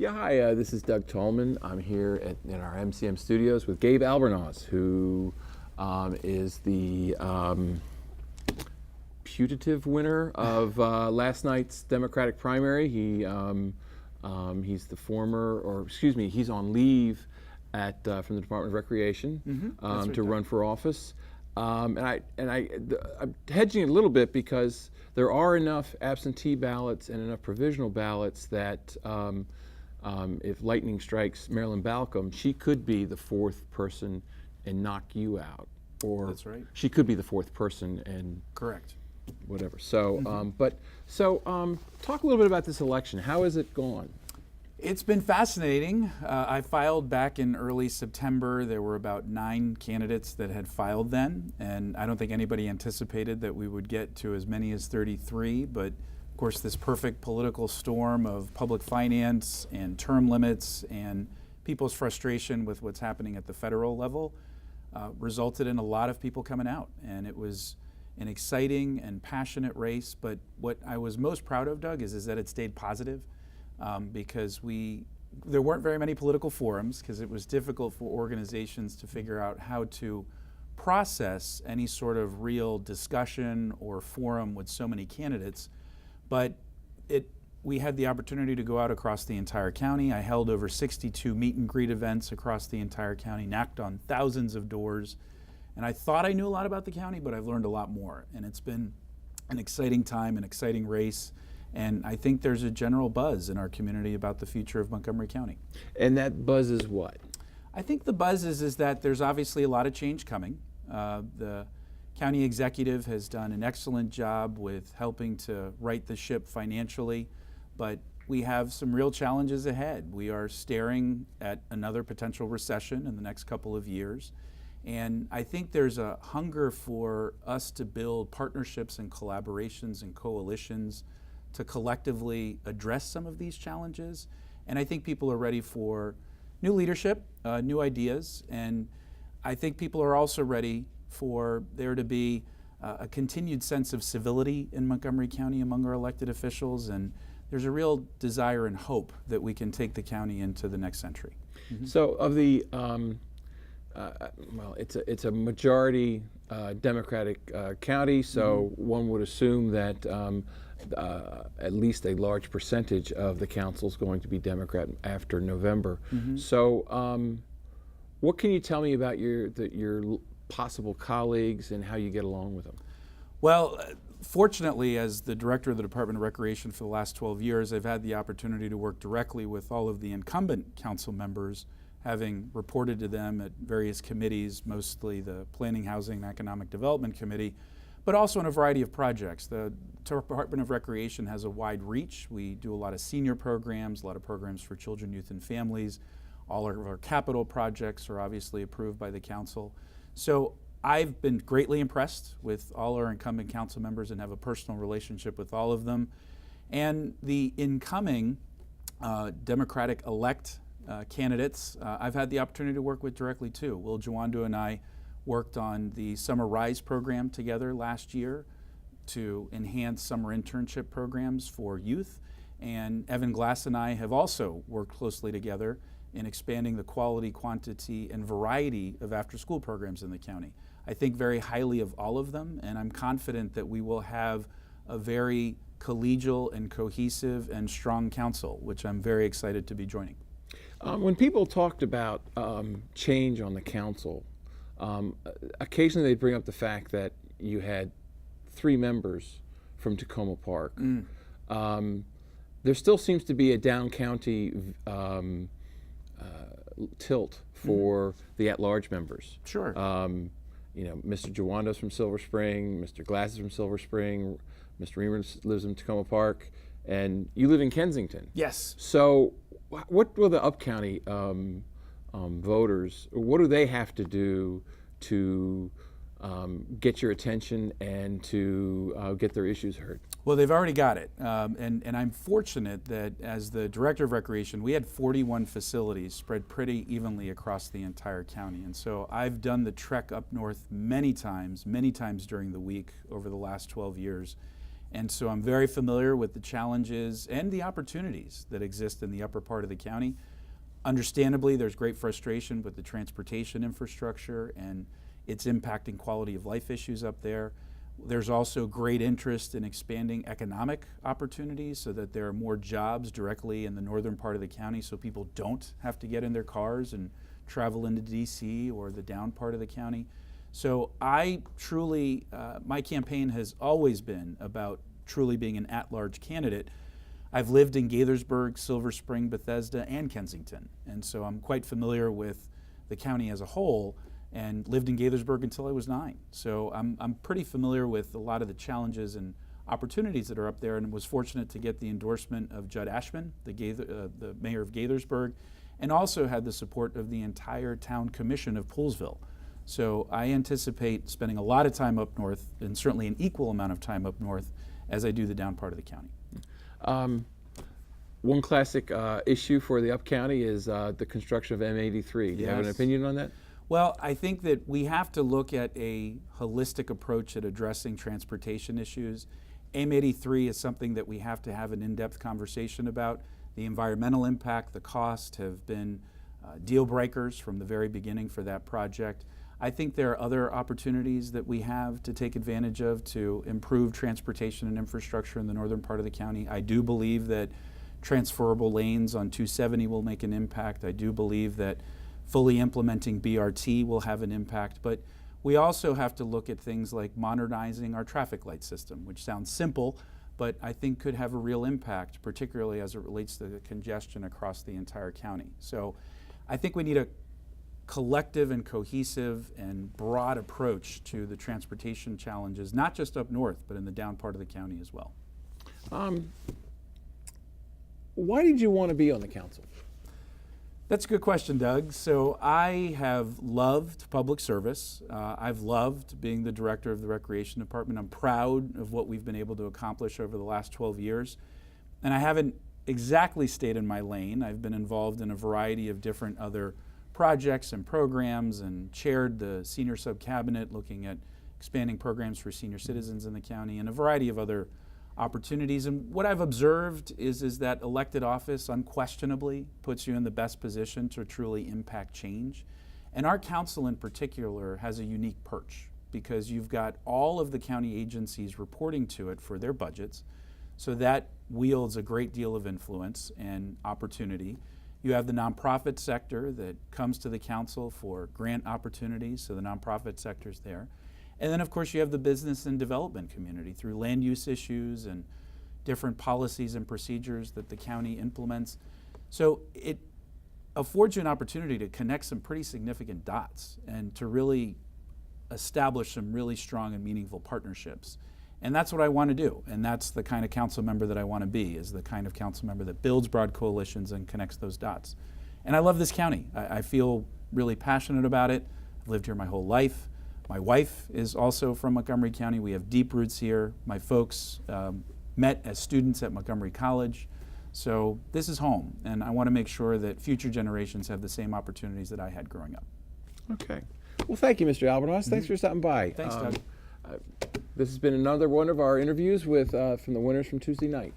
Yeah, hi, this is Doug Tolman. I'm here in our MCM studios with Gabe Albornoz, who is the putative winner of last night's Democratic primary. He's the former, or excuse me, he's on leave from the Department of Recreation Right, to run for office. I'm hedging it a little bit because there are enough absentee ballots and enough provisional ballots that if lightning strikes Marilyn Balcom, she could be the fourth person and knock you out. Or That's right. she could be the fourth person and Correct. whatever. So, talk a little bit about this election. How has it gone? It's been fascinating. I filed back in early September. There were about 9 candidates that had filed then, and I don't think anybody anticipated that we would get to as many as 33, but of course this perfect political storm of public finance and term limits and people's frustration with what's happening at the federal level resulted in a lot of people coming out, and it was an exciting and passionate race. But what I was most proud of, Doug, is that it stayed positive. Because there weren't very many political forums, because it was difficult for organizations to figure out how to process any sort of real discussion or forum with so many candidates. But we had the opportunity to go out across the entire county. I held over 62 meet and greet events across the entire county, knocked on thousands of doors, and I thought I knew a lot about the county, but I've learned a lot more. And it's been an exciting time, an exciting race. And I think there's a general buzz in our community about the future of Montgomery County. And that buzz is what? I think the buzz is that there's obviously a lot of change coming. The county executive has done an excellent job with helping to right the ship financially, but we have some real challenges ahead. We are staring at another potential recession in the next couple of years. And I think there's a hunger for us to build partnerships and collaborations and coalitions to collectively address some of these challenges. And I think people are ready for new leadership, new ideas, and I think people are also ready for there to be a continued sense of civility in Montgomery County among our elected officials, and there's a real desire and hope that we can take the county into the next century. So of the, it's a majority Democratic county, so one would assume that at least a large percentage of the council is going to be Democrat after November. So what can you tell me about your possible colleagues and how you get along with them? Well, fortunately, as the director of the Department of Recreation for the last 12 years, I've had the opportunity to work directly with all of the incumbent council members, having reported to them at various committees, mostly the Planning, Housing, and Economic Development Committee, but also in a variety of projects. The Department of Recreation has a wide reach. We do a lot of senior programs, a lot of programs for children, youth, and families. All of our capital projects are obviously approved by the council. So I've been greatly impressed with all our incumbent council members and have a personal relationship with all of them. And the incoming Democratic-elect candidates, I've had the opportunity to work with directly too. Will Jawando and I worked on the Summer Rise program together last year to enhance summer internship programs for youth. And Evan Glass and I have also worked closely together in expanding the quality, quantity, and variety of after-school programs in the county. I think very highly of all of them, and I'm confident that we will have a very collegial and cohesive and strong council, which I'm very excited to be joining. When people talked about change on the council, occasionally they bring up the fact that you had 3 members from Tacoma Park. There still seems to be a down-county tilt for the at-large members. Sure. You know, Mr. Jawando's from Silver Spring, Mr. Glass is from Silver Spring, Mr. Reamer lives in Tacoma Park, and you live in Kensington. Yes. So what will the up-county voters, what do they have to do to get your attention and to get their issues heard? Well, they've already got it. And I'm fortunate that as the Director of Recreation, we had 41 facilities spread pretty evenly across the entire county. And so I've done the trek up north many times during the week over the last 12 years. And so I'm very familiar with the challenges and the opportunities that exist in the upper part of the county. Understandably, there's great frustration with the transportation infrastructure and it's impacting quality of life issues up there. There's also great interest in expanding economic opportunities so that there are more jobs directly in the northern part of the county so people don't have to get in their cars and travel into DC or the down part of the county. So I truly, my campaign has always been about truly being an at-large candidate. I've lived in Gaithersburg, Silver Spring, Bethesda, and Kensington. And so I'm quite familiar with the county as a whole and lived in Gaithersburg until I was 9. So I'm pretty familiar with a lot of the challenges and opportunities that are up there and was fortunate to get the endorsement of Judd Ashman, the mayor of Gaithersburg, and also had the support of the entire town commission of Poolesville. So I anticipate spending a lot of time up north and certainly an equal amount of time up north as I do the down part of the county. One classic issue for the up county is the construction of M83. Do you have an Yes. opinion on that? Well, I think that we have to look at a holistic approach at addressing transportation issues. M83 is something that we have to have an in-depth conversation about. The environmental impact, the cost have been deal breakers from the very beginning for that project. I think there are other opportunities that we have to take advantage of to improve transportation and infrastructure in the northern part of the county. I do believe that transferable lanes on 270 will make an impact. I do believe that fully implementing BRT will have an impact, but we also have to look at things like modernizing our traffic light system, which sounds simple, but I think could have a real impact, particularly as it relates to the congestion across the entire county. So I think we need a collective and cohesive and broad approach to the transportation challenges, not just up north, but in the down part of the county as well. Why did you want to be on the council? That's a good question, Doug. So I have loved public service. I've loved being the director of the Recreation Department. I'm proud of what we've been able to accomplish over the last 12 years. And I haven't exactly stayed in my lane. I've been involved in a variety of different other projects and programs and chaired the senior sub-cabinet looking at expanding programs for senior citizens in the county and a variety of other opportunities. And what I've observed is that elected office unquestionably puts you in the best position to truly impact change. And our council in particular has a unique perch because you've got all of the county agencies reporting to it for their budgets. So that wields a great deal of influence and opportunity. You have the nonprofit sector that comes to the council for grant opportunities, so the nonprofit sector's there. And then, of course, you have the business and development community through land use issues and different policies and procedures that the county implements. So it affords you an opportunity to connect some pretty significant dots and to really establish some really strong and meaningful partnerships. And that's what I want to do. And that's the kind of council member that I want to be, is the kind of council member that builds broad coalitions and connects those dots. And I love this county. I feel really passionate about it. I've lived here my whole life. My wife is also from Montgomery County. We have deep roots here. My folks met as students at Montgomery College. So this is home, and I want to make sure that future generations have the same opportunities that I had growing up. Okay. Well, thank you, Mr. Albornoz. Thanks for stopping by. Thanks, Doug. This has been another one of our interviews with from the winners from Tuesday night.